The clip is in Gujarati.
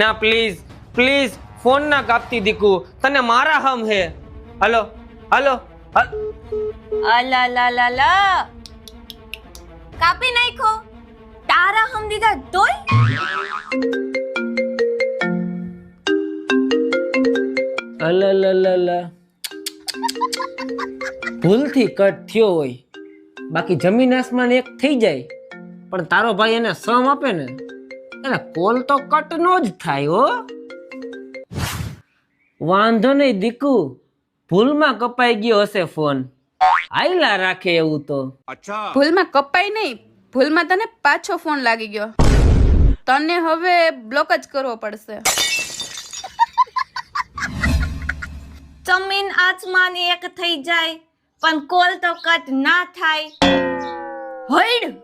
ના પ્લીઝ પ્લીઝ ફોન ના કાપતી દીકુ, તને મારા હમ હે. હલો હલો અલા લા લા લા, કાપી નાખો. તારા હમ દીધા તોય અલલલલ, ભૂલથી કટ થયો હોય, બાકી જમીન આસમાન એક થઈ જાય, પણ તારો ભાઈ એને સમ આપે ને એટલે કોલ તો કટ નો જ થાય હો. વાંધો નહીં દીકુ, ભૂલમાં કપાઈ ગયો હશે ફોન, આયલા રાખે એવું તો. ભૂલમાં કપાઈ નહીં, ભૂલમાં તને પાછો ફોન લાગી ગયો. તને હવે બ્લોક જ કરવો પડશે. જમીન આસમાન એક થઈ જાય પણ કોલ તો કટ ના થાય. હોઈડ